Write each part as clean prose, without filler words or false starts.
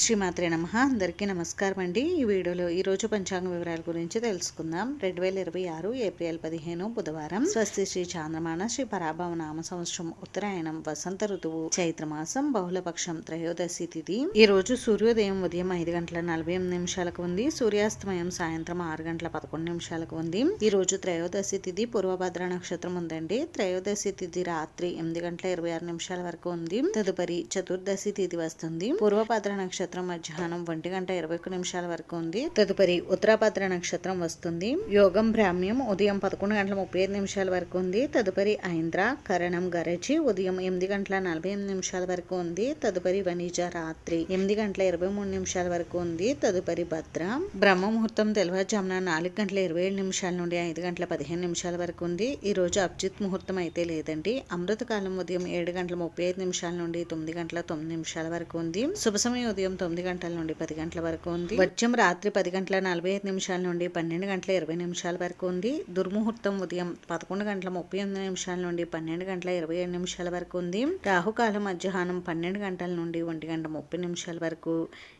శ్రీమాత్రే నమః. అందరికీ నమస్కారం అండి. ఈ వీడియోలో ఈరోజు పంచాంగ వివరాల గురించి తెలుసుకుందాం. 2026 ఏప్రిల్ 15 బుధవారం. స్వస్తి శ్రీ చాంద్రమాన శ్రీ పరాభవ నామ సంవత్సరం ఉత్తరాయణం వసంత ఋతువు చైత్రమాసం బహుళపక్షం త్రయోదశి తిథి. ఈ రోజు సూర్యోదయం ఉదయం 5:48 ఉంది. సూర్యాస్తమయం సాయంత్రం 6:11 ఉంది. ఈ రోజు త్రయోదశి తిథి పూర్వభద్ర నక్షత్రం ఉందండి. త్రయోదశి తిథి రాత్రి 8:26 వరకు ఉంది. తదుపరి చతుర్దశి తిథి వస్తుంది. పూర్వభద్ర నక్షత్రం మధ్యాహ్నం 1:21 వరకు ఉంది. తదుపరి ఉత్తరాభద్ర నక్షత్రం వస్తుంది. యోగం బ్రాహ్మ్యం ఉదయం 11:35 వరకు ఉంది. తదుపరి ఐంద్ర కరణం గరచి ఉదయం 8:48 వరకు ఉంది. తదుపరి వనిజ రాత్రి 8:23 వరకు ఉంది. తదుపరి భద్ర బ్రహ్మ ముహూర్తం తెల్లవారుజామున 4:27 నుండి 5:15 వరకు ఉంది. ఈ రోజు అభిజిత్ ముహూర్తం అయితే లేదండి. అమృత కాలం ఉదయం 7:35 నుండి 9:09 వరకు ఉంది. శుభ సమయం ఉదయం 9 గంటల నుండి 10 గంటల వరకు ఉంది. వర్జ్యం రాత్రి 10:45 నుండి 12:20 వరకు ఉంది. దుర్ముహూర్తం ఉదయం 11:38 నుండి 12:27 వరకు ఉంది. రాహుకాలం మధ్యాహ్నం 12 గంటల నుండి 1:30 వరకు.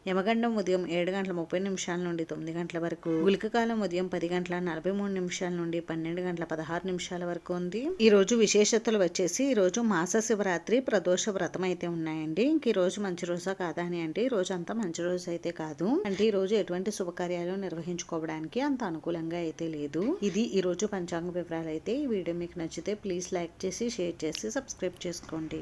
యమగండం ఉదయం 7:30 నుండి 9 గంటల వరకు. గుళికకాలం ఉదయం 10:43 నుండి 12:16 వరకు ఉంది. ఈ రోజు విశేషతలు వచ్చేసి ఈ రోజు మాస శివరాత్రి ప్రదోష వ్రతం అయితే ఉన్నాయండి. ఇంక ఈ రోజు మంచి రోజా కాదా అని అంటే ఈ రోజు అంతా మంచి రోజు అయితే కాదు. అంటే ఈ రోజు ఎటువంటి శుభకార్యాలు నిర్వహించుకోవడానికి అంత అనుకూలంగా అయితే లేదు. ఇది ఈ రోజు పంచాంగ వివరాలు అయితే. ఈ వీడియో మీకు నచ్చితే ప్లీజ్ లైక్ చేసి షేర్ చేసి సబ్స్క్రైబ్ చేసుకోండి.